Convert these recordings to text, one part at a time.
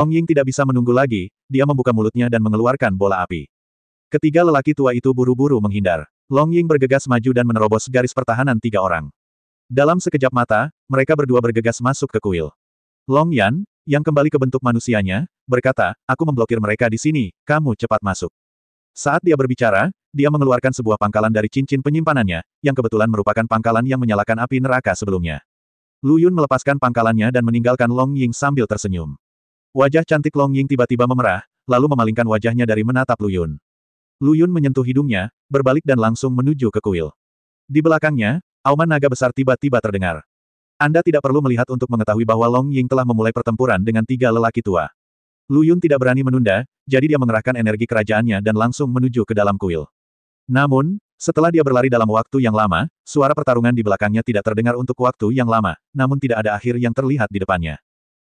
Long Ying tidak bisa menunggu lagi, dia membuka mulutnya dan mengeluarkan bola api. Ketiga lelaki tua itu buru-buru menghindar. Long Ying bergegas maju dan menerobos garis pertahanan 3 orang. Dalam sekejap mata, mereka berdua bergegas masuk ke kuil. Long Yan, yang kembali ke bentuk manusianya, berkata, aku memblokir mereka di sini, kamu cepat masuk. Saat dia berbicara, dia mengeluarkan sebuah pangkalan dari cincin penyimpanannya, yang kebetulan merupakan pangkalan yang menyalakan api neraka sebelumnya. Lu Yun melepaskan pangkalannya dan meninggalkan Long Ying sambil tersenyum. Wajah cantik Long Ying tiba-tiba memerah, lalu memalingkan wajahnya dari menatap Lu Yun. Lu Yun menyentuh hidungnya, berbalik dan langsung menuju ke kuil. Di belakangnya, auman naga besar tiba-tiba terdengar. Anda tidak perlu melihat untuk mengetahui bahwa Long Ying telah memulai pertempuran dengan 3 lelaki tua. Lu Yun tidak berani menunda, jadi dia mengerahkan energi kerajaannya dan langsung menuju ke dalam kuil. Namun, setelah dia berlari dalam waktu yang lama, suara pertarungan di belakangnya tidak terdengar untuk waktu yang lama, namun tidak ada akhir yang terlihat di depannya.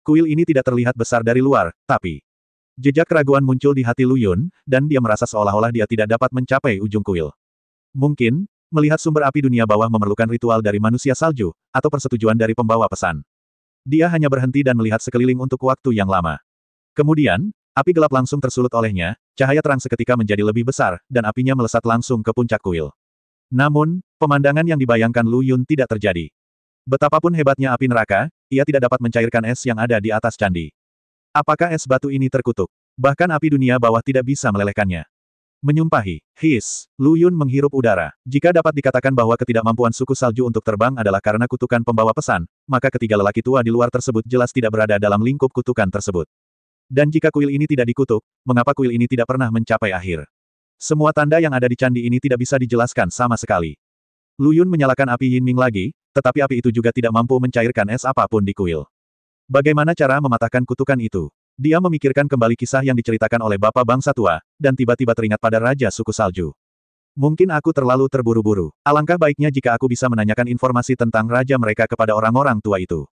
Kuil ini tidak terlihat besar dari luar, tapi jejak keraguan muncul di hati Lu Yun, dan dia merasa seolah-olah dia tidak dapat mencapai ujung kuil. Mungkin, melihat sumber api dunia bawah memerlukan ritual dari manusia salju, atau persetujuan dari pembawa pesan. Dia hanya berhenti dan melihat sekeliling untuk waktu yang lama. Kemudian, api gelap langsung tersulut olehnya, cahaya terang seketika menjadi lebih besar, dan apinya melesat langsung ke puncak kuil. Namun, pemandangan yang dibayangkan Lu Yun tidak terjadi. Betapapun hebatnya api neraka, ia tidak dapat mencairkan es yang ada di atas candi. Apakah es batu ini terkutuk? Bahkan api dunia bawah tidak bisa melelehkannya. Menyumpahi, his, Lu Yun menghirup udara. Jika dapat dikatakan bahwa ketidakmampuan suku salju untuk terbang adalah karena kutukan pembawa pesan, maka ketiga lelaki tua di luar tersebut jelas tidak berada dalam lingkup kutukan tersebut. Dan jika kuil ini tidak dikutuk, mengapa kuil ini tidak pernah mencapai akhir? Semua tanda yang ada di candi ini tidak bisa dijelaskan sama sekali. Lu Yun menyalakan api Yin Ming lagi, tetapi api itu juga tidak mampu mencairkan es apapun di kuil. Bagaimana cara mematahkan kutukan itu? Dia memikirkan kembali kisah yang diceritakan oleh Bapak Bangsa Tua, dan tiba-tiba teringat pada Raja Suku Salju. Mungkin aku terlalu terburu-buru. Alangkah baiknya jika aku bisa menanyakan informasi tentang raja mereka kepada orang-orang tua itu.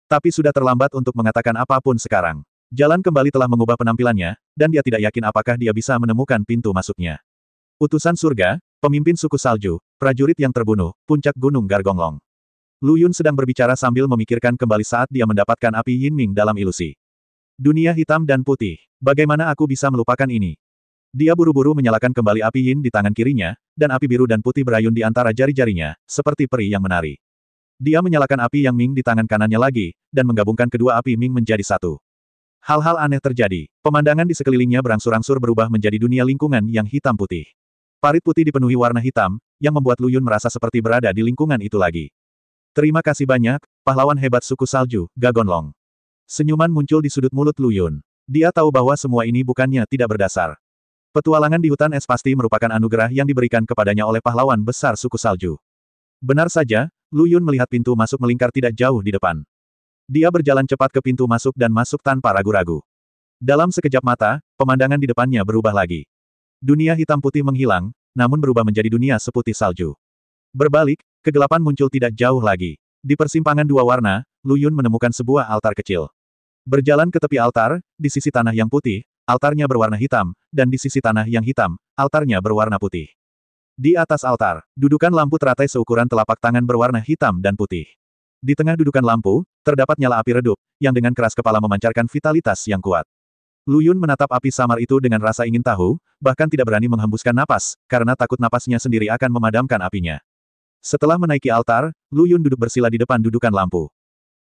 Tapi sudah terlambat untuk mengatakan apapun sekarang. Jalan kembali telah mengubah penampilannya, dan dia tidak yakin apakah dia bisa menemukan pintu masuknya. Utusan surga, pemimpin suku salju, prajurit yang terbunuh, puncak gunung Gargonglong. Lu Yun sedang berbicara sambil memikirkan kembali saat dia mendapatkan api Yin Ming dalam ilusi. Dunia hitam dan putih. Bagaimana aku bisa melupakan ini? Dia buru-buru menyalakan kembali api Yin di tangan kirinya, dan api biru dan putih berayun di antara jari-jarinya, seperti peri yang menari. Dia menyalakan api Yang Ming di tangan kanannya lagi, dan menggabungkan kedua api Ming menjadi satu. Hal-hal aneh terjadi. Pemandangan di sekelilingnya berangsur-angsur berubah menjadi dunia lingkungan yang hitam putih. Parit putih dipenuhi warna hitam, yang membuat Lu Yun merasa seperti berada di lingkungan itu lagi. Terima kasih banyak, pahlawan hebat suku salju, Gagonlong. Senyuman muncul di sudut mulut Lu Yun. Dia tahu bahwa semua ini bukannya tidak berdasar. Petualangan di hutan es pasti merupakan anugerah yang diberikan kepadanya oleh pahlawan besar suku salju. Benar saja, Lu Yun melihat pintu masuk melingkar tidak jauh di depan. Dia berjalan cepat ke pintu masuk dan masuk tanpa ragu-ragu. Dalam sekejap mata, pemandangan di depannya berubah lagi. Dunia hitam putih menghilang, namun berubah menjadi dunia seputih salju. Berbalik, kegelapan muncul tidak jauh lagi. Di persimpangan dua warna, Lu Yun menemukan sebuah altar kecil. Berjalan ke tepi altar, di sisi tanah yang putih, altarnya berwarna hitam, dan di sisi tanah yang hitam, altarnya berwarna putih. Di atas altar, dudukan lampu teratai seukuran telapak tangan berwarna hitam dan putih. Di tengah dudukan lampu, terdapat nyala api redup, yang dengan keras kepala memancarkan vitalitas yang kuat. Lu Yun menatap api samar itu dengan rasa ingin tahu, bahkan tidak berani menghembuskan napas, karena takut napasnya sendiri akan memadamkan apinya. Setelah menaiki altar, Lu Yun duduk bersila di depan dudukan lampu.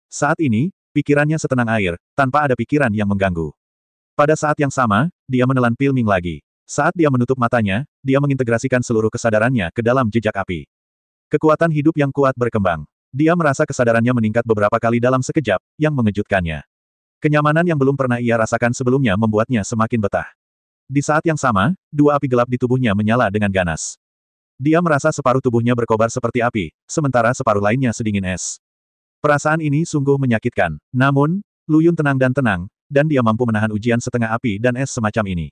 Saat ini, pikirannya setenang air, tanpa ada pikiran yang mengganggu. Pada saat yang sama, dia menelan pil Ming lagi. Saat dia menutup matanya, dia mengintegrasikan seluruh kesadarannya ke dalam jejak api. Kekuatan hidup yang kuat berkembang. Dia merasa kesadarannya meningkat beberapa kali dalam sekejap, yang mengejutkannya. Kenyamanan yang belum pernah ia rasakan sebelumnya membuatnya semakin betah. Di saat yang sama, dua api gelap di tubuhnya menyala dengan ganas. Dia merasa separuh tubuhnya berkobar seperti api, sementara separuh lainnya sedingin es. Perasaan ini sungguh menyakitkan. Namun, Lu Yun tenang, dan dia mampu menahan ujian setengah api dan es semacam ini.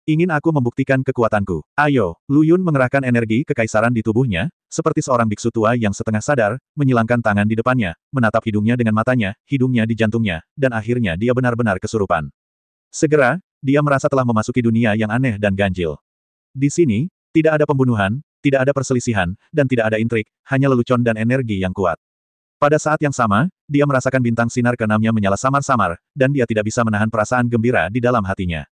Ingin aku membuktikan kekuatanku. Ayo, Lu Yun mengerahkan energi kekaisaran di tubuhnya, seperti seorang biksu tua yang setengah sadar, menyilangkan tangan di depannya, menatap hidungnya dengan matanya, hidungnya di jantungnya, dan akhirnya dia benar-benar kesurupan. Segera, dia merasa telah memasuki dunia yang aneh dan ganjil. Di sini, tidak ada pembunuhan, tidak ada perselisihan, dan tidak ada intrik, hanya lelucon dan energi yang kuat. Pada saat yang sama, dia merasakan bintang sinar keenamnya menyala samar-samar, dan dia tidak bisa menahan perasaan gembira di dalam hatinya.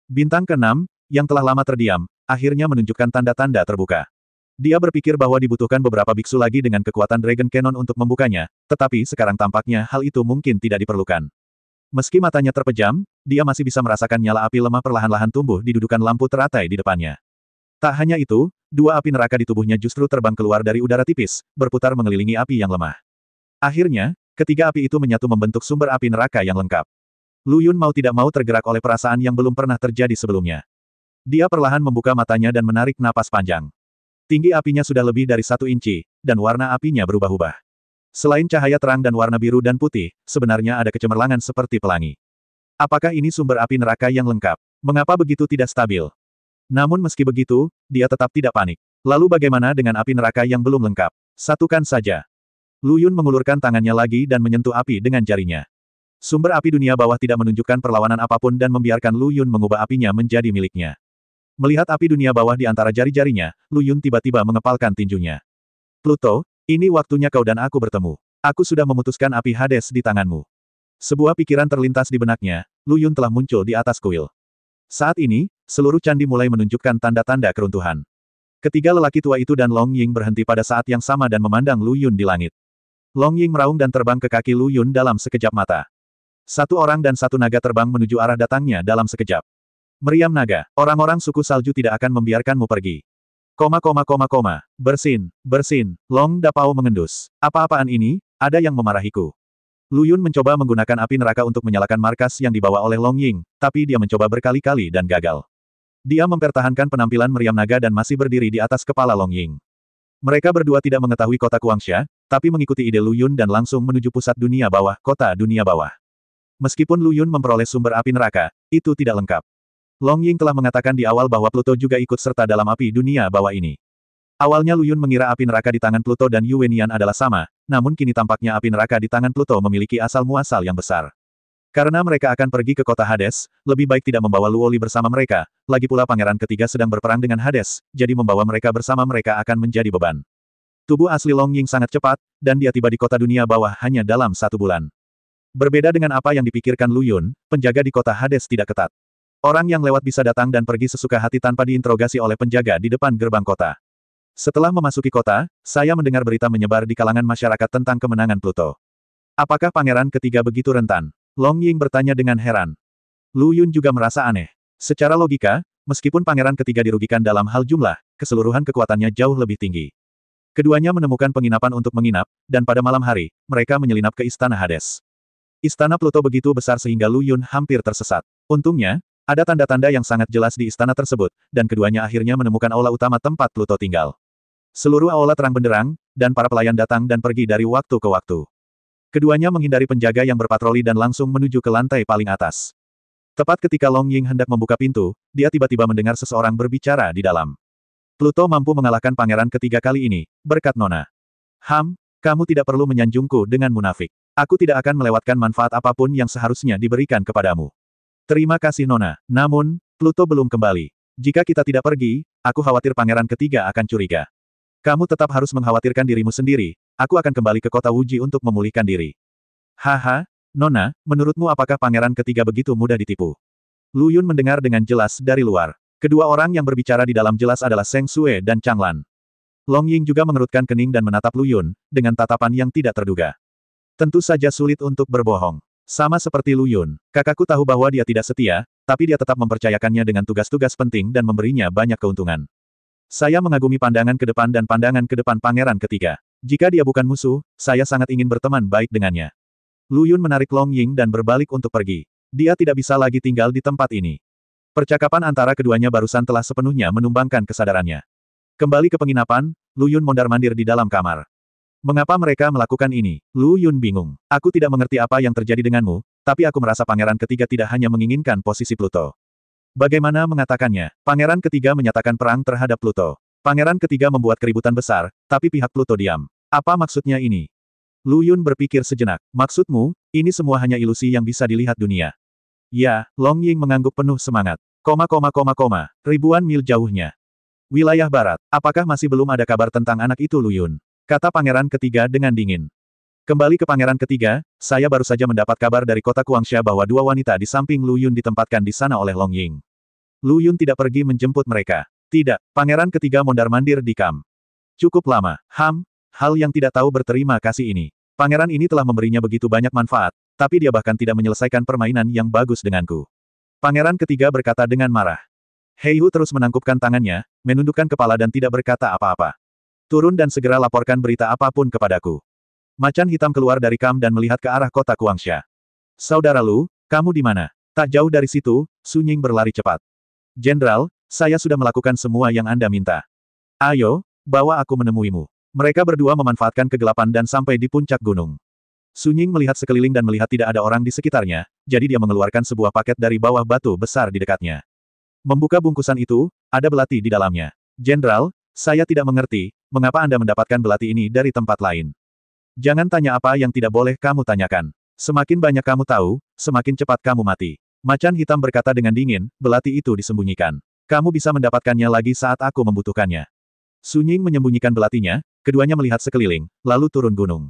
Bintang keenam, yang telah lama terdiam, akhirnya menunjukkan tanda-tanda terbuka. Dia berpikir bahwa dibutuhkan beberapa biksu lagi dengan kekuatan Dragon Cannon untuk membukanya, tetapi sekarang tampaknya hal itu mungkin tidak diperlukan. Meski matanya terpejam, dia masih bisa merasakan nyala api lemah perlahan-lahan tumbuh di dudukan lampu teratai di depannya. Tak hanya itu, dua api neraka di tubuhnya justru terbang keluar dari udara tipis, berputar mengelilingi api yang lemah. Akhirnya, ketiga api itu menyatu membentuk sumber api neraka yang lengkap. Lu Yun mau tidak mau tergerak oleh perasaan yang belum pernah terjadi sebelumnya. Dia perlahan membuka matanya dan menarik napas panjang. Tinggi apinya sudah lebih dari 1 inci, dan warna apinya berubah-ubah. Selain cahaya terang dan warna biru dan putih, sebenarnya ada kecemerlangan seperti pelangi. Apakah ini sumber api neraka yang lengkap? Mengapa begitu tidak stabil? Namun meski begitu, dia tetap tidak panik. Lalu bagaimana dengan api neraka yang belum lengkap? Satukan saja. Lu Yun mengulurkan tangannya lagi dan menyentuh api dengan jarinya. Sumber api dunia bawah tidak menunjukkan perlawanan apapun dan membiarkan Lu Yun mengubah apinya menjadi miliknya. Melihat api dunia bawah di antara jari-jarinya, Lu Yun tiba-tiba mengepalkan tinjunya. Pluto, ini waktunya kau dan aku bertemu. Aku sudah memutuskan api Hades di tanganmu. Sebuah pikiran terlintas di benaknya, Lu Yun telah muncul di atas kuil. Saat ini, seluruh candi mulai menunjukkan tanda-tanda keruntuhan. Ketiga lelaki tua itu dan Long Ying berhenti pada saat yang sama dan memandang Lu Yun di langit. Long Ying meraung dan terbang ke kaki Lu Yun dalam sekejap mata. Satu orang dan satu naga terbang menuju arah datangnya dalam sekejap. Meriam naga, orang-orang suku salju tidak akan membiarkanmu pergi. Bersin, bersin, Long Dapao mengendus. Apa-apaan ini, ada yang memarahiku. Lu Yun mencoba menggunakan api neraka untuk menyalakan markas yang dibawa oleh Long Ying, tapi dia mencoba berkali-kali dan gagal. Dia mempertahankan penampilan meriam naga dan masih berdiri di atas kepala Long Ying. Mereka berdua tidak mengetahui kota Guangxia, tapi mengikuti ide Lu Yun dan langsung menuju pusat dunia bawah, kota dunia bawah. Meskipun Lu Yun memperoleh sumber api neraka, itu tidak lengkap. Long Ying telah mengatakan di awal bahwa Pluto juga ikut serta dalam api dunia bawah ini. Awalnya Lu Yun mengira api neraka di tangan Pluto dan Yu Wenian adalah sama, namun kini tampaknya api neraka di tangan Pluto memiliki asal-muasal yang besar. Karena mereka akan pergi ke kota Hades, lebih baik tidak membawa Luoli bersama mereka, lagi pula pangeran ketiga sedang berperang dengan Hades, jadi membawa mereka bersama mereka akan menjadi beban. Tubuh asli Long Ying sangat cepat, dan dia tiba di kota dunia bawah hanya dalam 1 bulan. Berbeda dengan apa yang dipikirkan Lu Yun, penjaga di kota Hades tidak ketat. Orang yang lewat bisa datang dan pergi sesuka hati tanpa diinterogasi oleh penjaga di depan gerbang kota. Setelah memasuki kota, saya mendengar berita menyebar di kalangan masyarakat tentang kemenangan Pluto. Apakah pangeran ketiga begitu rentan? Long Ying bertanya dengan heran. Lu Yun juga merasa aneh. Secara logika, meskipun pangeran ketiga dirugikan dalam hal jumlah, keseluruhan kekuatannya jauh lebih tinggi. Keduanya menemukan penginapan untuk menginap, dan pada malam hari, mereka menyelinap ke Istana Hades. Istana Pluto begitu besar sehingga Lu Yun hampir tersesat. Untungnya, ada tanda-tanda yang sangat jelas di istana tersebut, dan keduanya akhirnya menemukan aula utama tempat Pluto tinggal. Seluruh aula terang benderang, dan para pelayan datang dan pergi dari waktu ke waktu. Keduanya menghindari penjaga yang berpatroli dan langsung menuju ke lantai paling atas. Tepat ketika Long Ying hendak membuka pintu, dia tiba-tiba mendengar seseorang berbicara di dalam. Pluto mampu mengalahkan pangeran ketiga kali ini, berkat Nona. Kamu tidak perlu menyanjungku dengan munafik. Aku tidak akan melewatkan manfaat apapun yang seharusnya diberikan kepadamu. Terima kasih Nona. Namun, Pluto belum kembali. Jika kita tidak pergi, aku khawatir pangeran ketiga akan curiga. Kamu tetap harus mengkhawatirkan dirimu sendiri, aku akan kembali ke kota Wuji untuk memulihkan diri. Haha, Nona, menurutmu apakah pangeran ketiga begitu mudah ditipu? Lu Yun mendengar dengan jelas dari luar. Kedua orang yang berbicara di dalam jelas adalah Seng Sue dan Chang Lan. Long Ying juga mengerutkan kening dan menatap Lu Yun, dengan tatapan yang tidak terduga. Tentu saja sulit untuk berbohong. Sama seperti Lu Yun, kakakku tahu bahwa dia tidak setia, tapi dia tetap mempercayakannya dengan tugas-tugas penting dan memberinya banyak keuntungan. Saya mengagumi pandangan ke depan dan pandangan ke depan pangeran ketiga. Jika dia bukan musuh, saya sangat ingin berteman baik dengannya. Lu Yun menarik Long Ying dan berbalik untuk pergi. Dia tidak bisa lagi tinggal di tempat ini. Percakapan antara keduanya barusan telah sepenuhnya menumbangkan kesadarannya. Kembali ke penginapan, Lu Yun mondar-mandir di dalam kamar. Mengapa mereka melakukan ini? Lu Yun bingung. Aku tidak mengerti apa yang terjadi denganmu, tapi aku merasa pangeran ketiga tidak hanya menginginkan posisi Pluto. Bagaimana mengatakannya? Pangeran ketiga menyatakan perang terhadap Pluto. Pangeran ketiga membuat keributan besar, tapi pihak Pluto diam. Apa maksudnya ini? Lu Yun berpikir sejenak. Maksudmu, ini semua hanya ilusi yang bisa dilihat dunia. Ya, Long Ying mengangguk penuh semangat. Ribuan mil jauhnya. Wilayah barat. Apakah masih belum ada kabar tentang anak itu Lu Yun? Kata pangeran ketiga dengan dingin. Kembali ke pangeran ketiga, saya baru saja mendapat kabar dari kota Kuangsha bahwa dua wanita di samping Lu Yun ditempatkan di sana oleh Long Ying. Lu Yun tidak pergi menjemput mereka. Tidak, pangeran ketiga mondar-mandir di kamp. Cukup lama. Hal yang tidak tahu berterima kasih ini. Pangeran ini telah memberinya begitu banyak manfaat, tapi dia bahkan tidak menyelesaikan permainan yang bagus denganku. Pangeran ketiga berkata dengan marah. Heihu terus menangkupkan tangannya, menundukkan kepala dan tidak berkata apa-apa. Turun dan segera laporkan berita apapun kepadaku. Macan hitam keluar dari kamp dan melihat ke arah kota Kuangsha. Saudara Lu, kamu di mana? Tak jauh dari situ, Su Ying berlari cepat. Jenderal, saya sudah melakukan semua yang Anda minta. Ayo, bawa aku menemuimu. Mereka berdua memanfaatkan kegelapan dan sampai di puncak gunung. Su Ying melihat sekeliling dan melihat tidak ada orang di sekitarnya, jadi dia mengeluarkan sebuah paket dari bawah batu besar di dekatnya. Membuka bungkusan itu, ada belati di dalamnya. Jenderal, saya tidak mengerti, mengapa Anda mendapatkan belati ini dari tempat lain. Jangan tanya apa yang tidak boleh kamu tanyakan. Semakin banyak kamu tahu, semakin cepat kamu mati. Macan hitam berkata dengan dingin, belati itu disembunyikan. Kamu bisa mendapatkannya lagi saat aku membutuhkannya. Su Ying menyembunyikan belatinya, keduanya melihat sekeliling, lalu turun gunung.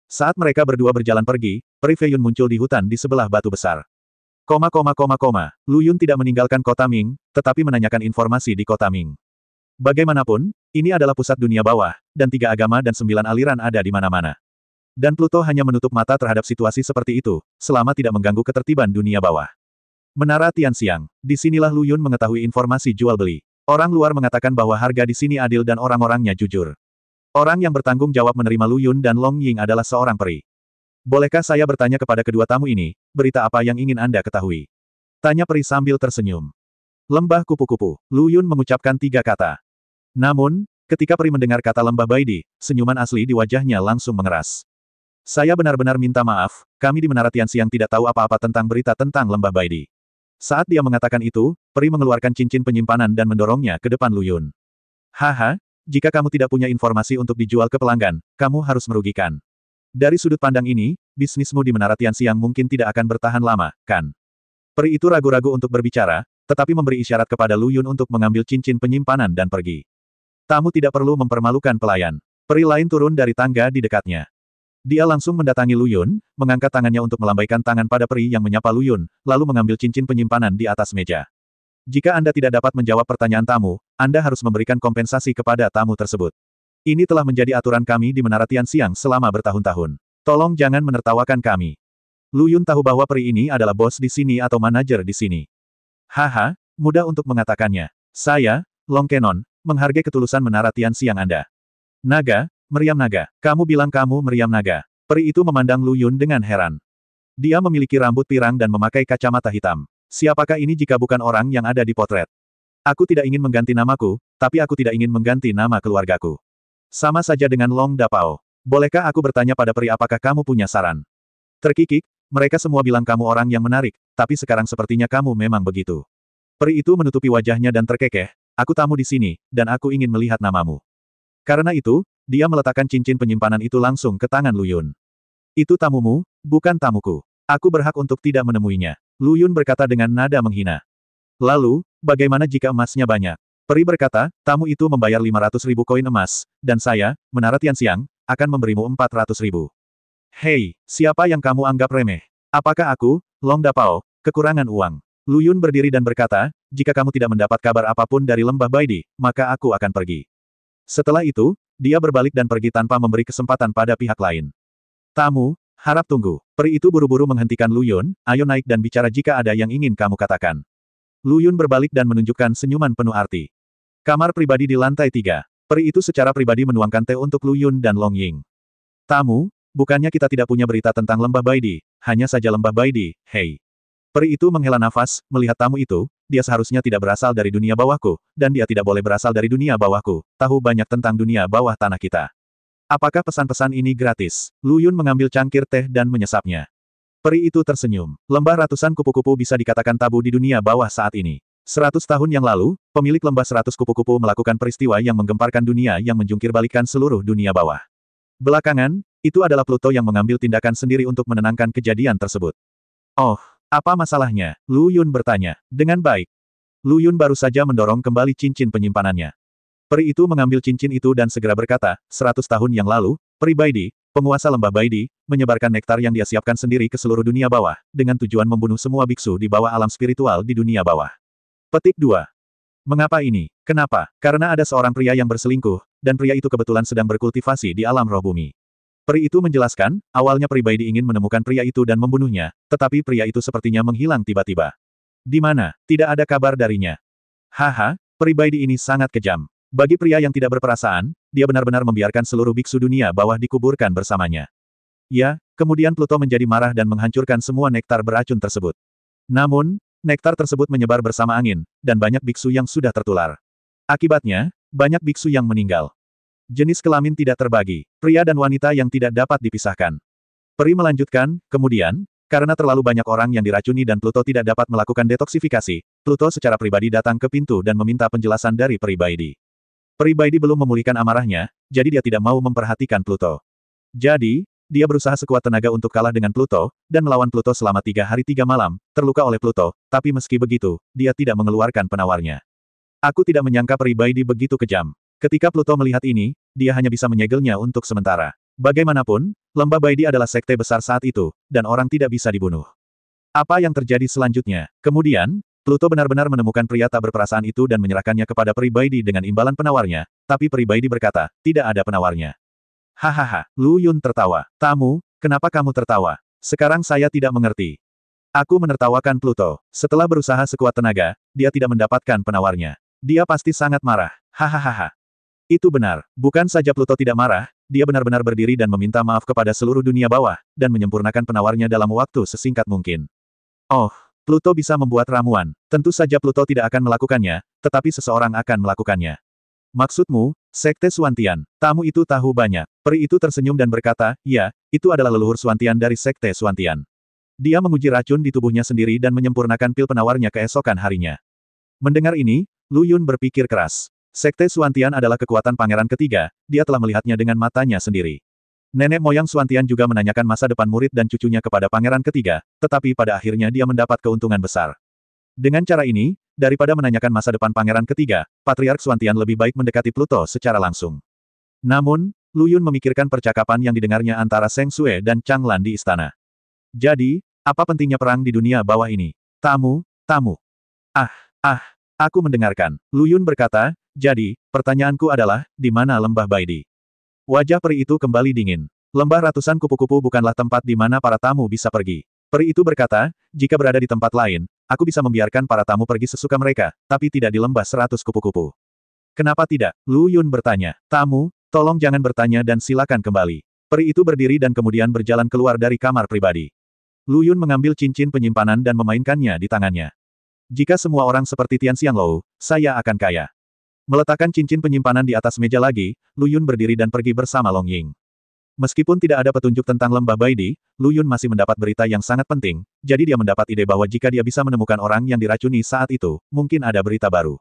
Saat mereka berdua berjalan pergi, Peri Fei Yun muncul di hutan di sebelah batu besar. Lu Yun tidak meninggalkan kota Ming, tetapi menanyakan informasi di kota Ming. Bagaimanapun, ini adalah pusat dunia bawah, dan 3 agama dan 9 aliran ada di mana-mana. Dan Pluto hanya menutup mata terhadap situasi seperti itu, selama tidak mengganggu ketertiban dunia bawah. Menara Tianxiang. Disinilah Lu Yun mengetahui informasi jual beli. Orang luar mengatakan bahwa harga di sini adil dan orang-orangnya jujur. Orang yang bertanggung jawab menerima Lu Yun dan Long Ying adalah seorang peri. Bolehkah saya bertanya kepada kedua tamu ini, berita apa yang ingin Anda ketahui? Tanya peri sambil tersenyum. Lembah kupu-kupu. Lu Yun mengucapkan 3 kata. Namun, ketika peri mendengar kata lembah Baidi, senyuman asli di wajahnya langsung mengeras. Saya benar-benar minta maaf, kami di Menara Tianxiang tidak tahu apa-apa tentang berita tentang lembah Baidi. Saat dia mengatakan itu, peri mengeluarkan cincin penyimpanan dan mendorongnya ke depan Lu Yun. Haha, jika kamu tidak punya informasi untuk dijual ke pelanggan, kamu harus merugikan. Dari sudut pandang ini, bisnismu di Menara Tianxiang mungkin tidak akan bertahan lama, kan? Peri itu ragu-ragu untuk berbicara, tetapi memberi isyarat kepada Lu Yun untuk mengambil cincin penyimpanan dan pergi. Tamu tidak perlu mempermalukan pelayan. Peri lain turun dari tangga di dekatnya. Dia langsung mendatangi Lu Yun, mengangkat tangannya untuk melambaikan tangan pada peri yang menyapa Lu Yun, lalu mengambil cincin penyimpanan di atas meja. Jika Anda tidak dapat menjawab pertanyaan tamu, Anda harus memberikan kompensasi kepada tamu tersebut. Ini telah menjadi aturan kami di Menara Tianxiang selama bertahun-tahun. Tolong jangan menertawakan kami. Lu Yun tahu bahwa peri ini adalah bos di sini atau manajer di sini. Haha, mudah untuk mengatakannya. Saya, Long Kenon, menghargai ketulusan Menara Tianxiang Anda. Naga, meriam naga. Kamu bilang kamu meriam naga. Peri itu memandang Lu Yun dengan heran. Dia memiliki rambut pirang dan memakai kacamata hitam. Siapakah ini jika bukan orang yang ada di potret? Aku tidak ingin mengganti namaku, tapi aku tidak ingin mengganti nama keluargaku. Sama saja dengan Long Dapao. Bolehkah aku bertanya pada peri apakah kamu punya saran? Terkikik, mereka semua bilang kamu orang yang menarik, tapi sekarang sepertinya kamu memang begitu. Peri itu menutupi wajahnya dan terkekeh, aku tamu di sini, dan aku ingin melihat namamu. Karena itu, dia meletakkan cincin penyimpanan itu langsung ke tangan Lu Yun. Itu tamumu, bukan tamuku. Aku berhak untuk tidak menemuinya. Lu Yun berkata dengan nada menghina. Lalu, bagaimana jika emasnya banyak? Peri berkata, tamu itu membayar 500.000 koin emas, dan saya, Menara Tianxiang, akan memberimu 400.000. Hei, siapa yang kamu anggap remeh? Apakah aku, Long Dapao, kekurangan uang? Lu Yun berdiri dan berkata, jika kamu tidak mendapat kabar apapun dari lembah Baidi, maka aku akan pergi. Setelah itu, dia berbalik dan pergi tanpa memberi kesempatan pada pihak lain. Tamu, harap tunggu. Peri itu buru-buru menghentikan Lu Yun, ayo naik dan bicara jika ada yang ingin kamu katakan. Lu Yun berbalik dan menunjukkan senyuman penuh arti. Kamar pribadi di lantai 3. Peri itu secara pribadi menuangkan teh untuk Lu Yun dan Long Ying. Tamu, bukannya kita tidak punya berita tentang lembah Baidi, hanya saja lembah Baidi, hei. Peri itu menghela nafas, melihat tamu itu, dia seharusnya tidak berasal dari dunia bawahku, dan dia tidak boleh berasal dari dunia bawahku, tahu banyak tentang dunia bawah tanah kita. Apakah pesan-pesan ini gratis? Lu Yun mengambil cangkir teh dan menyesapnya. Peri itu tersenyum. Lembah ratusan kupu-kupu bisa dikatakan tabu di dunia bawah saat ini. 100 tahun yang lalu, pemilik lembah 100 kupu-kupu melakukan peristiwa yang menggemparkan dunia yang menjungkir-balikan seluruh dunia bawah. Belakangan, itu adalah Pluto yang mengambil tindakan sendiri untuk menenangkan kejadian tersebut. Oh, apa masalahnya? Lu Yun bertanya. Dengan baik. Lu Yun baru saja mendorong kembali cincin penyimpanannya. Peri itu mengambil cincin itu dan segera berkata, 100 tahun yang lalu, Peri Baidi, penguasa lembah Baidi, menyebarkan nektar yang dia siapkan sendiri ke seluruh dunia bawah, dengan tujuan membunuh semua biksu di bawah alam spiritual di dunia bawah. Petik 2. Mengapa ini? Kenapa? Karena ada seorang pria yang berselingkuh, dan pria itu kebetulan sedang berkultivasi di alam roh bumi. Peri itu menjelaskan, awalnya Peri Baidi ingin menemukan pria itu dan membunuhnya, tetapi pria itu sepertinya menghilang tiba-tiba. Di mana? Tidak ada kabar darinya. Haha, Peri Baidi ini sangat kejam. Bagi pria yang tidak berperasaan, dia benar-benar membiarkan seluruh biksu dunia bawah dikuburkan bersamanya. Ya, kemudian Pluto menjadi marah dan menghancurkan semua nektar beracun tersebut. Namun, nektar tersebut menyebar bersama angin, dan banyak biksu yang sudah tertular. Akibatnya, banyak biksu yang meninggal. Jenis kelamin tidak terbagi, pria dan wanita yang tidak dapat dipisahkan. Peri melanjutkan, kemudian, karena terlalu banyak orang yang diracuni dan Pluto tidak dapat melakukan detoksifikasi, Pluto secara pribadi datang ke pintu dan meminta penjelasan dari Peri Baidi. Peri Baidi belum memulihkan amarahnya, jadi dia tidak mau memperhatikan Pluto. Jadi, dia berusaha sekuat tenaga untuk kalah dengan Pluto, dan melawan Pluto selama 3 hari 3 malam, terluka oleh Pluto, tapi meski begitu, dia tidak mengeluarkan penawarnya. Aku tidak menyangka Peri Baidi begitu kejam. Ketika Pluto melihat ini, dia hanya bisa menyegelnya untuk sementara. Bagaimanapun, lembah Baidi adalah sekte besar saat itu, dan orang tidak bisa dibunuh. Apa yang terjadi selanjutnya? Kemudian, Pluto benar-benar menemukan pria tak berperasaan itu dan menyerahkannya kepada Peri Baidi dengan imbalan penawarnya, tapi Peri Baidi berkata, tidak ada penawarnya. Hahaha, Lu Yun tertawa. Tamu, kenapa kamu tertawa? Sekarang saya tidak mengerti. Aku menertawakan Pluto. Setelah berusaha sekuat tenaga, dia tidak mendapatkan penawarnya. Dia pasti sangat marah. Hahaha. Itu benar. Bukan saja Pluto tidak marah, dia benar-benar berdiri dan meminta maaf kepada seluruh dunia bawah, dan menyempurnakan penawarnya dalam waktu sesingkat mungkin. Oh, Pluto bisa membuat ramuan. Tentu saja Pluto tidak akan melakukannya, tetapi seseorang akan melakukannya. Maksudmu, Sekte Suantian. Tamu itu tahu banyak. Peri itu tersenyum dan berkata, ya, itu adalah leluhur Suantian dari Sekte Suantian. Dia menguji racun di tubuhnya sendiri dan menyempurnakan pil penawarnya keesokan harinya. Mendengar ini, Lu Yun berpikir keras. Sekte Suantian adalah kekuatan pangeran ketiga, dia telah melihatnya dengan matanya sendiri. Nenek moyang Suantian juga menanyakan masa depan murid dan cucunya kepada pangeran ketiga, tetapi pada akhirnya dia mendapat keuntungan besar. Dengan cara ini, daripada menanyakan masa depan pangeran ketiga, Patriark Suantian lebih baik mendekati Pluto secara langsung. Namun, Lu Yun memikirkan percakapan yang didengarnya antara Seng Sue dan Chang Lan di istana. Jadi, apa pentingnya perang di dunia bawah ini? Tamu. Aku mendengarkan. Lu Yun berkata, jadi, pertanyaanku adalah, di mana lembah Baidi? Wajah peri itu kembali dingin. Lembah ratusan kupu-kupu bukanlah tempat di mana para tamu bisa pergi. Peri itu berkata, jika berada di tempat lain, aku bisa membiarkan para tamu pergi sesuka mereka, tapi tidak di lembah 100 kupu-kupu. Kenapa tidak? Lu Yun bertanya. Tamu, tolong jangan bertanya dan silakan kembali. Peri itu berdiri dan kemudian berjalan keluar dari kamar pribadi. Lu Yun mengambil cincin penyimpanan dan memainkannya di tangannya. Jika semua orang seperti Tian Xianglou, saya akan kaya. Meletakkan cincin penyimpanan di atas meja lagi, Lu Yun berdiri dan pergi bersama Long Ying. Meskipun tidak ada petunjuk tentang lembah Baidi, Lu Yun masih mendapat berita yang sangat penting, jadi dia mendapat ide bahwa jika dia bisa menemukan orang yang diracuni saat itu, mungkin ada berita baru.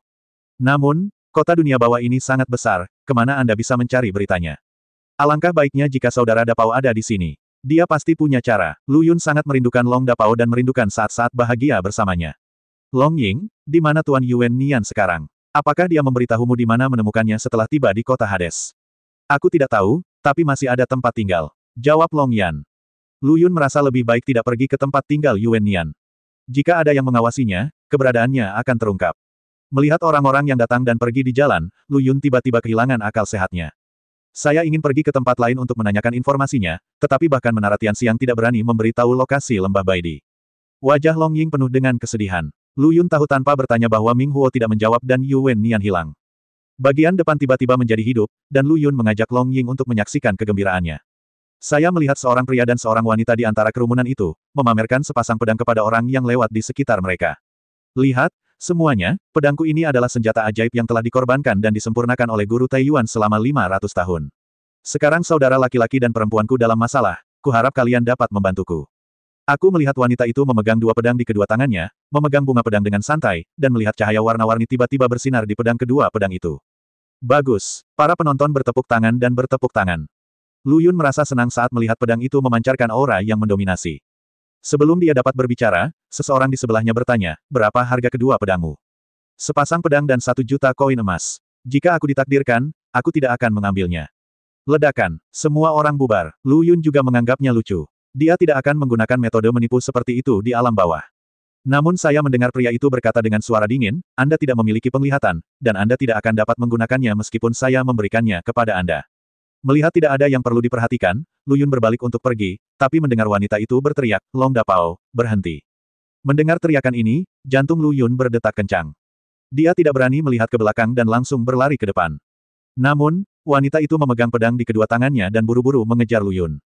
Namun, kota dunia bawah ini sangat besar, kemana Anda bisa mencari beritanya? Alangkah baiknya jika saudara Dapao ada di sini. Dia pasti punya cara. Lu Yun sangat merindukan Long Dapao dan merindukan saat-saat bahagia bersamanya. Long Ying, di mana Tuan Yuan Nian sekarang? Apakah dia memberitahumu di mana menemukannya setelah tiba di kota Hades? Aku tidak tahu, tapi masih ada tempat tinggal. Jawab Long Yan. Lu Yun merasa lebih baik tidak pergi ke tempat tinggal Yuan Nian. Jika ada yang mengawasinya, keberadaannya akan terungkap. Melihat orang-orang yang datang dan pergi di jalan, Lu Yun tiba-tiba kehilangan akal sehatnya. Saya ingin pergi ke tempat lain untuk menanyakan informasinya, tetapi bahkan Menara Tianxiang tidak berani memberitahu lokasi lembah Baidi. Wajah Long Ying penuh dengan kesedihan. Lu Yun tahu tanpa bertanya bahwa Ming Huo tidak menjawab dan Yuan Nian hilang. Bagian depan tiba-tiba menjadi hidup, dan Lu Yun mengajak Long Ying untuk menyaksikan kegembiraannya. Saya melihat seorang pria dan seorang wanita di antara kerumunan itu, memamerkan sepasang pedang kepada orang yang lewat di sekitar mereka. Lihat, semuanya, pedangku ini adalah senjata ajaib yang telah dikorbankan dan disempurnakan oleh Guru Taiyuan selama 500 tahun. Sekarang saudara laki-laki dan perempuanku dalam masalah, kuharap kalian dapat membantuku. Aku melihat wanita itu memegang 2 pedang di kedua tangannya, memegang bunga pedang dengan santai, dan melihat cahaya warna-warni tiba-tiba bersinar di pedang kedua pedang itu. Bagus. Para penonton bertepuk tangan dan bertepuk tangan. Lu Yun merasa senang saat melihat pedang itu memancarkan aura yang mendominasi. Sebelum dia dapat berbicara, seseorang di sebelahnya bertanya, berapa harga kedua pedangmu? Sepasang pedang dan 1 juta koin emas. Jika aku ditakdirkan, aku tidak akan mengambilnya. Ledakan. Semua orang bubar. Lu Yun juga menganggapnya lucu. Dia tidak akan menggunakan metode menipu seperti itu di alam bawah. Namun saya mendengar pria itu berkata dengan suara dingin, Anda tidak memiliki penglihatan, dan Anda tidak akan dapat menggunakannya meskipun saya memberikannya kepada Anda. Melihat tidak ada yang perlu diperhatikan, Lu Yun berbalik untuk pergi, tapi mendengar wanita itu berteriak, Long Dapao, berhenti. Mendengar teriakan ini, jantung Lu Yun berdetak kencang. Dia tidak berani melihat ke belakang dan langsung berlari ke depan. Namun, wanita itu memegang pedang di kedua tangannya dan buru-buru mengejar Lu Yun.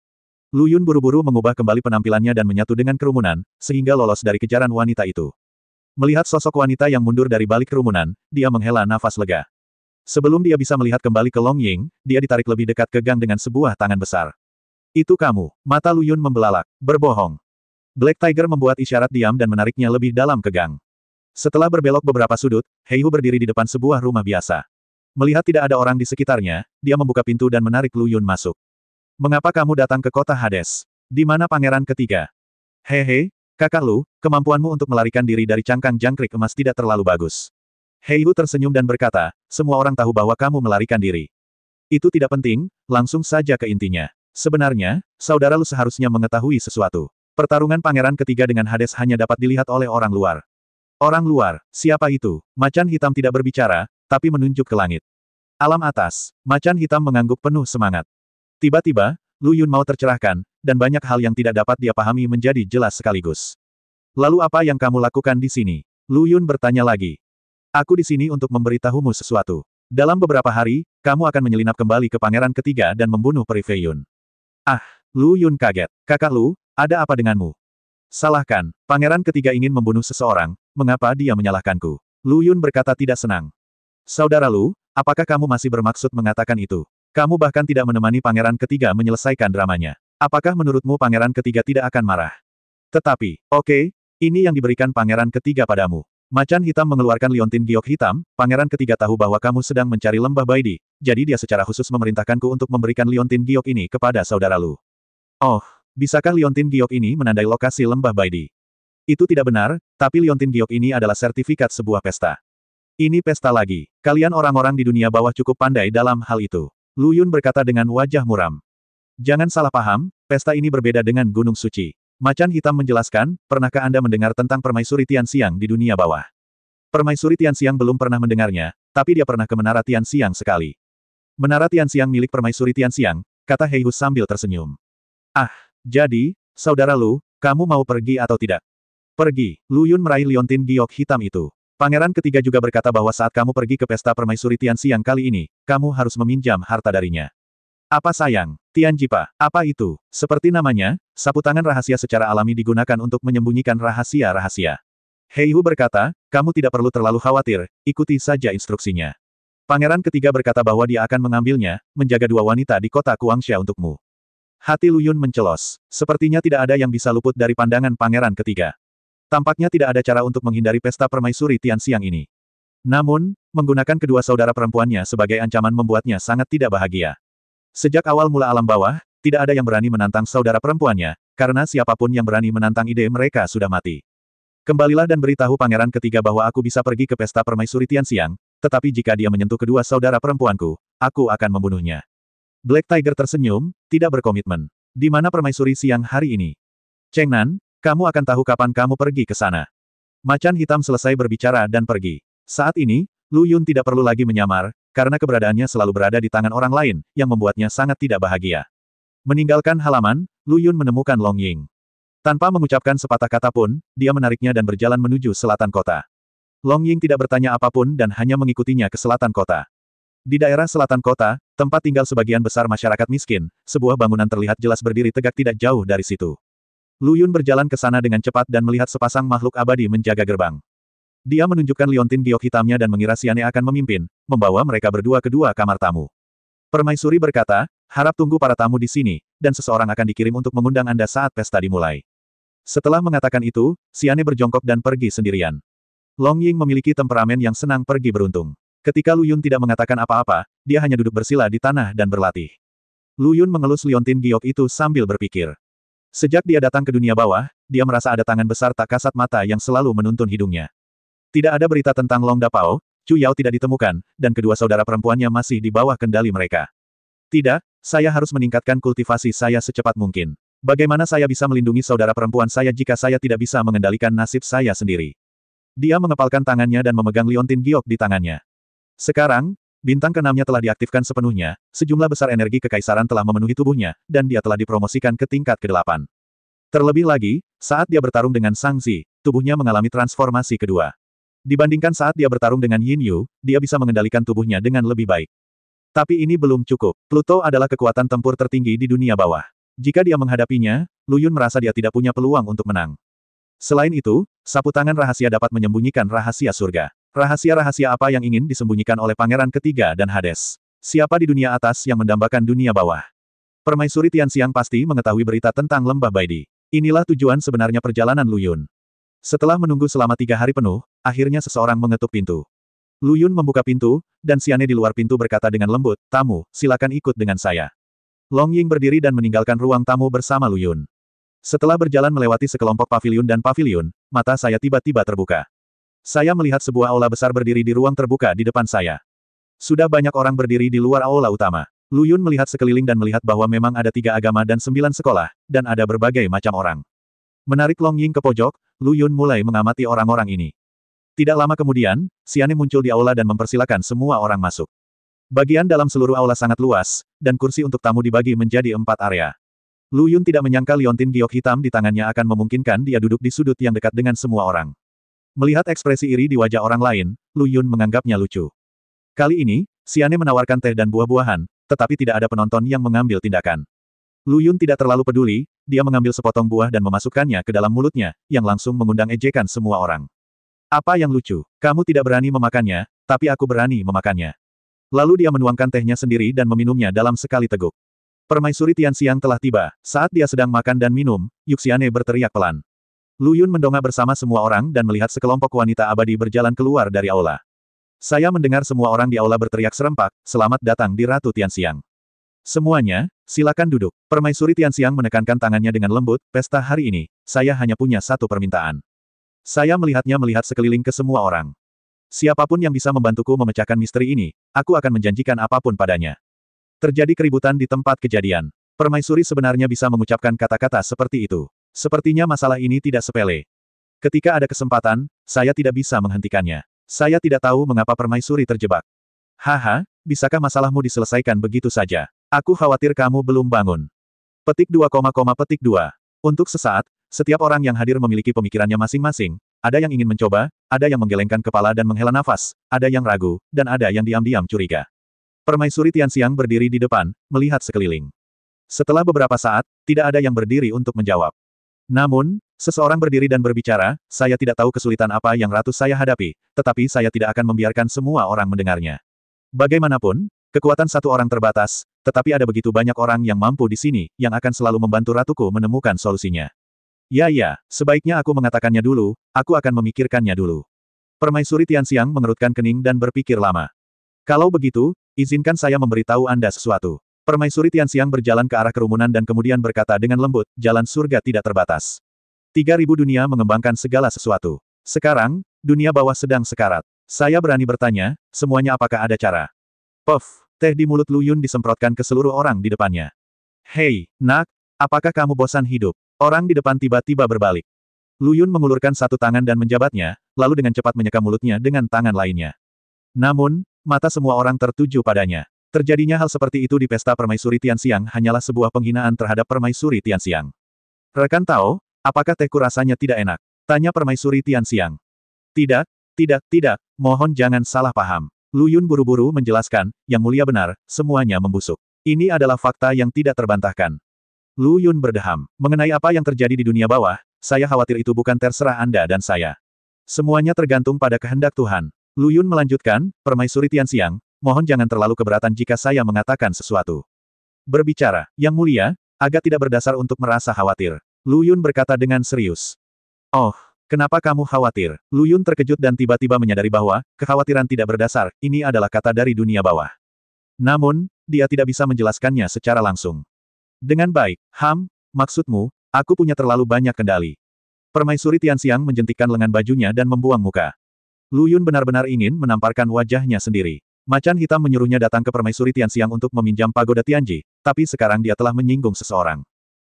Lu Yun buru-buru mengubah kembali penampilannya dan menyatu dengan kerumunan, sehingga lolos dari kejaran wanita itu. Melihat sosok wanita yang mundur dari balik kerumunan, dia menghela nafas lega. Sebelum dia bisa melihat kembali ke Long Ying, dia ditarik lebih dekat ke gang dengan sebuah tangan besar. Itu kamu. Mata Lu Yun membelalak. Berbohong. Black Tiger membuat isyarat diam dan menariknya lebih dalam ke gang. Setelah berbelok beberapa sudut, Hei Hu berdiri di depan sebuah rumah biasa. Melihat tidak ada orang di sekitarnya, dia membuka pintu dan menarik Lu Yun masuk. Mengapa kamu datang ke kota Hades? Di mana pangeran ketiga? Hehe, kakak Lu, kemampuanmu untuk melarikan diri dari cangkang jangkrik emas tidak terlalu bagus. Hei Hu tersenyum dan berkata, semua orang tahu bahwa kamu melarikan diri. Itu tidak penting, langsung saja ke intinya. Sebenarnya, saudara Lu seharusnya mengetahui sesuatu. Pertarungan pangeran ketiga dengan Hades hanya dapat dilihat oleh orang luar. Orang luar, siapa itu? Macan hitam tidak berbicara, tapi menunjuk ke langit. Alam atas, macan hitam mengangguk penuh semangat. Tiba-tiba, Lu Yun mau tercerahkan, dan banyak hal yang tidak dapat dia pahami menjadi jelas sekaligus. Lalu apa yang kamu lakukan di sini? Lu Yun bertanya lagi. Aku di sini untuk memberitahumu sesuatu. Dalam beberapa hari, kamu akan menyelinap kembali ke pangeran ketiga dan membunuh Peri Fei Yun. Ah, Lu Yun kaget. Kakak Lu, ada apa denganmu? Salahkan, pangeran ketiga ingin membunuh seseorang, mengapa dia menyalahkanku? Lu Yun berkata tidak senang. Saudara Lu, apakah kamu masih bermaksud mengatakan itu? Kamu bahkan tidak menemani pangeran ketiga menyelesaikan dramanya. Apakah menurutmu pangeran ketiga tidak akan marah? Tetapi, oke, ini yang diberikan pangeran ketiga padamu. Macan hitam mengeluarkan liontin giok hitam, pangeran ketiga tahu bahwa kamu sedang mencari lembah Baidi, jadi dia secara khusus memerintahkanku untuk memberikan liontin giok ini kepada saudara Lu. Oh, bisakah liontin giok ini menandai lokasi lembah Baidi? Itu tidak benar, tapi liontin giok ini adalah sertifikat sebuah pesta. Ini pesta lagi. Kalian orang-orang di dunia bawah cukup pandai dalam hal itu. Lu Yun berkata dengan wajah muram. Jangan salah paham, pesta ini berbeda dengan Gunung Suci. Macan hitam menjelaskan, pernahkah Anda mendengar tentang permaisuri Tianxiang di dunia bawah? Permaisuri Tianxiang belum pernah mendengarnya, tapi dia pernah ke Menara Tianxiang sekali. Menara Tianxiang milik permaisuri Tianxiang, kata Hei Hu sambil tersenyum. Ah, jadi, saudara Lu, kamu mau pergi atau tidak? Pergi. Lu Yun meraih liontin giok hitam itu. Pangeran ketiga juga berkata bahwa saat kamu pergi ke pesta permaisuri Tianxiang kali ini, kamu harus meminjam harta darinya. Apa sayang? Tianjipa, apa itu? Seperti namanya, sapu tangan rahasia secara alami digunakan untuk menyembunyikan rahasia-rahasia. Hei Hu berkata, kamu tidak perlu terlalu khawatir, ikuti saja instruksinya. Pangeran ketiga berkata bahwa dia akan mengambilnya, menjaga dua wanita di kota Kuangsha untukmu. Hati Lu Yun mencelos. Sepertinya tidak ada yang bisa luput dari pandangan pangeran ketiga. Tampaknya tidak ada cara untuk menghindari pesta permaisuri Tianxiang ini. Namun, menggunakan kedua saudara perempuannya sebagai ancaman membuatnya sangat tidak bahagia. Sejak awal mula alam bawah, tidak ada yang berani menantang saudara perempuannya, karena siapapun yang berani menantang ide mereka sudah mati. Kembalilah dan beritahu pangeran ketiga bahwa aku bisa pergi ke pesta permaisuri Tianxiang, tetapi jika dia menyentuh kedua saudara perempuanku, aku akan membunuhnya. Black Tiger tersenyum, tidak berkomitmen. Di mana permaisuri siang hari ini? Cheng Nan, kamu akan tahu kapan kamu pergi ke sana. Macan hitam selesai berbicara dan pergi. Saat ini, Lu Yun tidak perlu lagi menyamar, karena keberadaannya selalu berada di tangan orang lain, yang membuatnya sangat tidak bahagia. Meninggalkan halaman, Lu Yun menemukan Long Ying. Tanpa mengucapkan sepatah kata pun, dia menariknya dan berjalan menuju selatan kota. Long Ying tidak bertanya apapun dan hanya mengikutinya ke selatan kota. Di daerah selatan kota, tempat tinggal sebagian besar masyarakat miskin, sebuah bangunan terlihat jelas berdiri tegak tidak jauh dari situ. Lu Yun berjalan ke sana dengan cepat dan melihat sepasang makhluk abadi menjaga gerbang. Dia menunjukkan liontin giok hitamnya dan mengira Xiane akan memimpin, membawa mereka berdua ke dua kamar tamu. Permaisuri berkata, harap tunggu para tamu di sini, dan seseorang akan dikirim untuk mengundang Anda saat pesta dimulai. Setelah mengatakan itu, Xiane berjongkok dan pergi sendirian. Long Ying memiliki temperamen yang senang pergi beruntung. Ketika Lu Yun tidak mengatakan apa-apa, dia hanya duduk bersila di tanah dan berlatih. Lu Yun mengelus liontin giok itu sambil berpikir. Sejak dia datang ke dunia bawah, dia merasa ada tangan besar tak kasat mata yang selalu menuntun hidungnya. Tidak ada berita tentang Long Dapao, Chu Yao tidak ditemukan, dan kedua saudara perempuannya masih di bawah kendali mereka. Tidak, saya harus meningkatkan kultivasi saya secepat mungkin. Bagaimana saya bisa melindungi saudara perempuan saya jika saya tidak bisa mengendalikan nasib saya sendiri? Dia mengepalkan tangannya dan memegang liontin giok di tangannya. Sekarang, bintang keenamnya telah diaktifkan sepenuhnya, sejumlah besar energi kekaisaran telah memenuhi tubuhnya, dan dia telah dipromosikan ke tingkat ke-8. Terlebih lagi, saat dia bertarung dengan Sang Zi, tubuhnya mengalami transformasi kedua. Dibandingkan saat dia bertarung dengan Yin Yu, dia bisa mengendalikan tubuhnya dengan lebih baik. Tapi ini belum cukup. Pluto adalah kekuatan tempur tertinggi di dunia bawah. Jika dia menghadapinya, Lu Yun merasa dia tidak punya peluang untuk menang. Selain itu, sapu tangan rahasia dapat menyembunyikan rahasia surga. Rahasia-rahasia apa yang ingin disembunyikan oleh Pangeran Ketiga dan Hades? Siapa di dunia atas yang mendambakan dunia bawah? Permaisuri Tianxiang pasti mengetahui berita tentang Lembah Baidi. Inilah tujuan sebenarnya perjalanan Lu Yun. Setelah menunggu selama 3 hari penuh, akhirnya seseorang mengetuk pintu. Lu Yun membuka pintu, dan Xiane di luar pintu berkata dengan lembut, "Tamu, silakan ikut dengan saya." Long Ying berdiri dan meninggalkan ruang tamu bersama Lu Yun. Setelah berjalan melewati sekelompok paviliun dan paviliun, mata saya tiba-tiba terbuka. Saya melihat sebuah aula besar berdiri di ruang terbuka di depan saya. Sudah banyak orang berdiri di luar aula utama. Lu Yun melihat sekeliling dan melihat bahwa memang ada 3 agama dan 9 sekolah, dan ada berbagai macam orang. Menarik Long Ying ke pojok, Lu Yun mulai mengamati orang-orang ini. Tidak lama kemudian, Xiane muncul di aula dan mempersilakan semua orang masuk. Bagian dalam seluruh aula sangat luas, dan kursi untuk tamu dibagi menjadi 4 area. Lu Yun tidak menyangka liontin giok hitam di tangannya akan memungkinkan dia duduk di sudut yang dekat dengan semua orang. Melihat ekspresi iri di wajah orang lain, Lu Yun menganggapnya lucu. Kali ini, Xiane menawarkan teh dan buah-buahan, tetapi tidak ada penonton yang mengambil tindakan. Lu Yun tidak terlalu peduli, dia mengambil sepotong buah dan memasukkannya ke dalam mulutnya, yang langsung mengundang ejekan semua orang. Apa yang lucu? Kamu tidak berani memakannya, tapi aku berani memakannya. Lalu dia menuangkan tehnya sendiri dan meminumnya dalam sekali teguk. Permaisuri Tianxiang telah tiba. Saat dia sedang makan dan minum, Yuxiane berteriak pelan. Lu Yun mendongak bersama semua orang dan melihat sekelompok wanita abadi berjalan keluar dari aula. Saya mendengar semua orang di aula berteriak serempak, "Selamat datang di Ratu Tianxiang." Semuanya, silakan duduk. Permaisuri Tianxiang menekankan tangannya dengan lembut, "Pesta hari ini, saya hanya punya satu permintaan." Saya melihat sekeliling ke semua orang. Siapapun yang bisa membantuku memecahkan misteri ini, aku akan menjanjikan apapun padanya. Terjadi keributan di tempat kejadian. Permaisuri sebenarnya bisa mengucapkan kata-kata seperti itu. Sepertinya masalah ini tidak sepele. Ketika ada kesempatan, saya tidak bisa menghentikannya. Saya tidak tahu mengapa permaisuri terjebak. Haha, bisakah masalahmu diselesaikan begitu saja? Aku khawatir kamu belum bangun. Petik 2, petik 2. Untuk sesaat, setiap orang yang hadir memiliki pemikirannya masing-masing, ada yang ingin mencoba, ada yang menggelengkan kepala dan menghela nafas, ada yang ragu, dan ada yang diam-diam curiga. Permaisuri Tianxiang berdiri di depan, melihat sekeliling. Setelah beberapa saat, tidak ada yang berdiri untuk menjawab. Namun, seseorang berdiri dan berbicara, "Saya tidak tahu kesulitan apa yang ratu saya hadapi, tetapi saya tidak akan membiarkan semua orang mendengarnya. Bagaimanapun, kekuatan satu orang terbatas, tetapi ada begitu banyak orang yang mampu di sini, yang akan selalu membantu ratuku menemukan solusinya. Ya, sebaiknya aku mengatakannya dulu, aku akan memikirkannya dulu." Permaisuri Tianxiang mengerutkan kening dan berpikir lama. "Kalau begitu, izinkan saya memberitahu Anda sesuatu." Permaisuri Tianxiang berjalan ke arah kerumunan dan kemudian berkata dengan lembut, "Jalan surga tidak terbatas. 3.000 dunia mengembangkan segala sesuatu. Sekarang, dunia bawah sedang sekarat. Saya berani bertanya, semuanya apakah ada cara?" Puff, teh di mulut Lu Yun disemprotkan ke seluruh orang di depannya. "Hei, nak, apakah kamu bosan hidup?" Orang di depan tiba-tiba berbalik. Lu Yun mengulurkan satu tangan dan menjabatnya, lalu dengan cepat menyeka mulutnya dengan tangan lainnya. Namun, mata semua orang tertuju padanya. Terjadinya hal seperti itu di pesta Permaisuri Tianxiang hanyalah sebuah penghinaan terhadap Permaisuri Tianxiang. "Rekan Tao, apakah tehku rasanya tidak enak?" tanya Permaisuri Tianxiang. Tidak, mohon jangan salah paham." Lu Yun buru-buru menjelaskan, "Yang mulia benar, semuanya membusuk. Ini adalah fakta yang tidak terbantahkan." Lu Yun berdeham. "Mengenai apa yang terjadi di dunia bawah, saya khawatir itu bukan terserah Anda dan saya. Semuanya tergantung pada kehendak Tuhan." Lu Yun melanjutkan, "Permaisuri Tianxiang, mohon jangan terlalu keberatan jika saya mengatakan sesuatu." "Berbicara, Yang Mulia, agak tidak berdasar untuk merasa khawatir." Lu Yun berkata dengan serius. "Oh, kenapa kamu khawatir?" Lu Yun terkejut dan tiba-tiba menyadari bahwa, kekhawatiran tidak berdasar, ini adalah kata dari dunia bawah. Namun, dia tidak bisa menjelaskannya secara langsung. "Dengan baik, maksudmu, aku punya terlalu banyak kendali." Permaisuri Tianxiang menjentikkan lengan bajunya dan membuang muka. Lu Yun benar-benar ingin menamparkan wajahnya sendiri. Macan hitam menyuruhnya datang ke Permaisuri Tianxiang untuk meminjam pagoda Tianji, tapi sekarang dia telah menyinggung seseorang.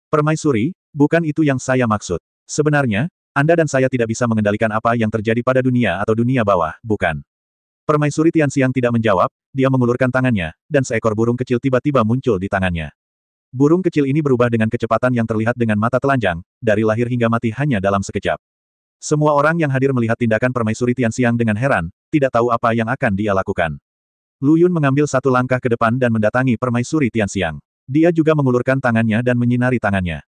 Permaisuri, bukan itu yang saya maksud. Sebenarnya, Anda dan saya tidak bisa mengendalikan apa yang terjadi pada dunia atau dunia bawah, bukan? Permaisuri Tianxiang tidak menjawab, dia mengulurkan tangannya, dan seekor burung kecil tiba-tiba muncul di tangannya. Burung kecil ini berubah dengan kecepatan yang terlihat dengan mata telanjang, dari lahir hingga mati hanya dalam sekejap. Semua orang yang hadir melihat tindakan Permaisuri Tianxiang dengan heran, tidak tahu apa yang akan dia lakukan. Lu Yun mengambil satu langkah ke depan dan mendatangi Permaisuri Tianxiang. Dia juga mengulurkan tangannya dan menyinari tangannya.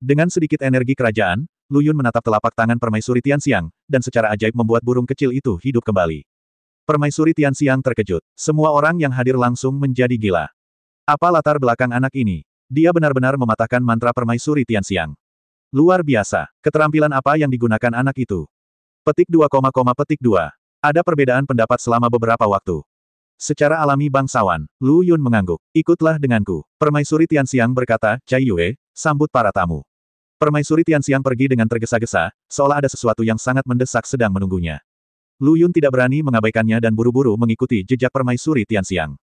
Dengan sedikit energi kerajaan, Lu Yun menatap telapak tangan Permaisuri Tianxiang, dan secara ajaib membuat burung kecil itu hidup kembali. Permaisuri Tianxiang terkejut. Semua orang yang hadir langsung menjadi gila. Apa latar belakang anak ini? Dia benar-benar mematahkan mantra Permaisuri Tianxiang. Luar biasa. Keterampilan apa yang digunakan anak itu? Petik 2, petik 2. Ada perbedaan pendapat selama beberapa waktu. Secara alami bangsawan, Lu Yun mengangguk. Ikutlah denganku. Permaisuri Tianxiang berkata, Cai Yue, sambut para tamu. Permaisuri Tianxiang pergi dengan tergesa-gesa, seolah ada sesuatu yang sangat mendesak sedang menunggunya. Lu Yun tidak berani mengabaikannya dan buru-buru mengikuti jejak Permaisuri Tianxiang.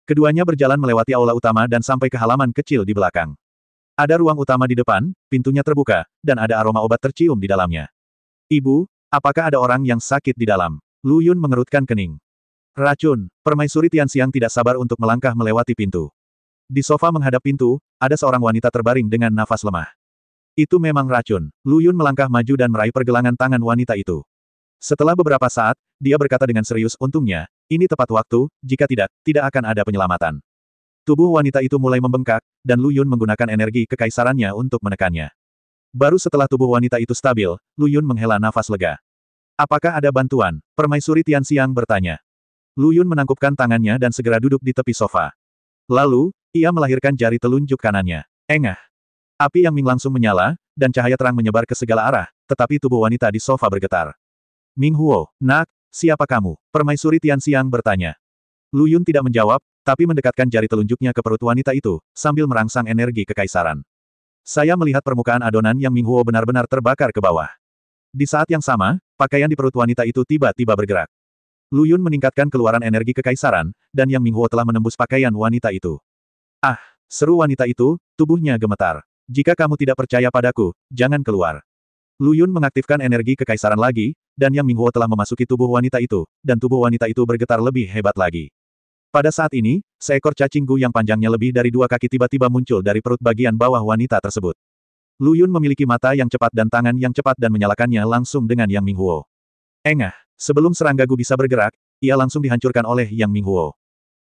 Keduanya berjalan melewati aula utama dan sampai ke halaman kecil di belakang. Ada ruang utama di depan, pintunya terbuka, dan ada aroma obat tercium di dalamnya. Ibu, apakah ada orang yang sakit di dalam? Lu Yun mengerutkan kening. Racun. Permaisuri Tianxiang tidak sabar untuk melangkah melewati pintu. Di sofa menghadap pintu, ada seorang wanita terbaring dengan nafas lemah. Itu memang racun. Lu Yun melangkah maju dan meraih pergelangan tangan wanita itu. Setelah beberapa saat, dia berkata dengan serius, untungnya, ini tepat waktu, jika tidak, tidak akan ada penyelamatan. Tubuh wanita itu mulai membengkak, dan Lu Yun menggunakan energi kekaisarannya untuk menekannya. Baru setelah tubuh wanita itu stabil, Lu Yun menghela nafas lega. Apakah ada bantuan? Permaisuri Tianxiang bertanya. Lu Yun menangkupkan tangannya dan segera duduk di tepi sofa. Lalu, ia melahirkan jari telunjuk kanannya. Engah. Api yang Ming langsung menyala, dan cahaya terang menyebar ke segala arah, tetapi tubuh wanita di sofa bergetar. Ming Huo, nak, siapa kamu? Permaisuri Tianxiang bertanya. Lu Yun tidak menjawab, tapi mendekatkan jari telunjuknya ke perut wanita itu, sambil merangsang energi kekaisaran. Saya melihat permukaan adonan yang Ming Huo benar-benar terbakar ke bawah. Di saat yang sama, pakaian di perut wanita itu tiba-tiba bergerak. Lu Yun meningkatkan keluaran energi kekaisaran, dan Yang Ming Huo telah menembus pakaian wanita itu. Ah, seru wanita itu, tubuhnya gemetar. Jika kamu tidak percaya padaku, jangan keluar. Lu Yun mengaktifkan energi kekaisaran lagi, dan Yang Ming Huo telah memasuki tubuh wanita itu, dan tubuh wanita itu bergetar lebih hebat lagi. Pada saat ini, seekor cacing gu yang panjangnya lebih dari 2 kaki tiba-tiba muncul dari perut bagian bawah wanita tersebut. Lu Yun memiliki mata yang cepat dan tangan yang cepat dan menyalakannya langsung dengan Yang Ming Huo. Engah. Sebelum serangga gu bisa bergerak, ia langsung dihancurkan oleh Yang Ming Huo.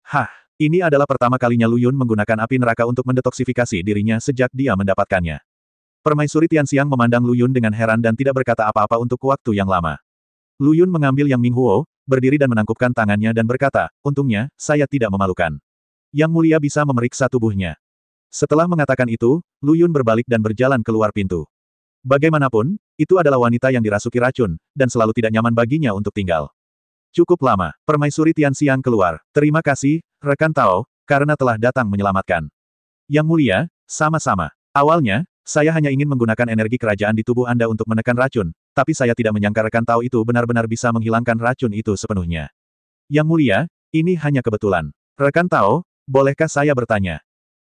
Hah, ini adalah pertama kalinya Lu Yun menggunakan api neraka untuk mendetoksifikasi dirinya sejak dia mendapatkannya. Permaisuri Tianxiang memandang Lu Yun dengan heran dan tidak berkata apa-apa untuk waktu yang lama. Lu Yun mengambil Yang Ming Huo, berdiri dan menangkupkan tangannya dan berkata, untungnya, saya tidak memalukan. Yang mulia bisa memeriksa tubuhnya. Setelah mengatakan itu, Lu Yun berbalik dan berjalan keluar pintu. Bagaimanapun, itu adalah wanita yang dirasuki racun, dan selalu tidak nyaman baginya untuk tinggal. Cukup lama, Permaisuri Tianxiang keluar. Terima kasih, rekan Tao, karena telah datang menyelamatkan. Yang mulia, sama-sama. Awalnya, saya hanya ingin menggunakan energi kerajaan di tubuh Anda untuk menekan racun, tapi saya tidak menyangka rekan Tao itu benar-benar bisa menghilangkan racun itu sepenuhnya. Yang mulia, ini hanya kebetulan. Rekan Tao, bolehkah saya bertanya?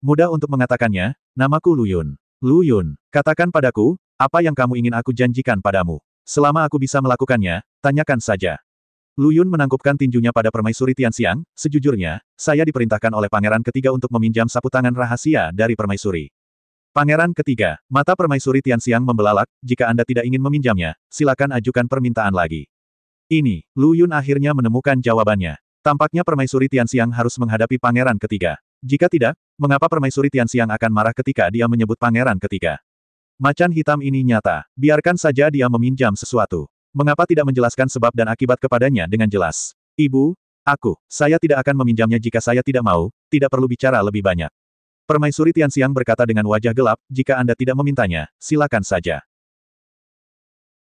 Mudah untuk mengatakannya, namaku Lu Yun. Lu Yun, katakan padaku, apa yang kamu ingin aku janjikan padamu? Selama aku bisa melakukannya, tanyakan saja. Lu Yun menangkupkan tinjunya pada Permaisuri Tianxiang, sejujurnya, saya diperintahkan oleh Pangeran Ketiga untuk meminjam sapu tangan rahasia dari Permaisuri. Pangeran Ketiga, mata Permaisuri Tianxiang membelalak, jika Anda tidak ingin meminjamnya, silakan ajukan permintaan lagi. Ini, Lu Yun akhirnya menemukan jawabannya. Tampaknya Permaisuri Tianxiang harus menghadapi Pangeran Ketiga. Jika tidak, mengapa Permaisuri Tianxiang akan marah ketika dia menyebut Pangeran Ketiga? Macan hitam ini nyata. Biarkan saja dia meminjam sesuatu. Mengapa tidak menjelaskan sebab dan akibat kepadanya dengan jelas? Ibu, saya tidak akan meminjamnya jika saya tidak mau, tidak perlu bicara lebih banyak. Permaisuri Tianxiang berkata dengan wajah gelap, jika Anda tidak memintanya, silakan saja.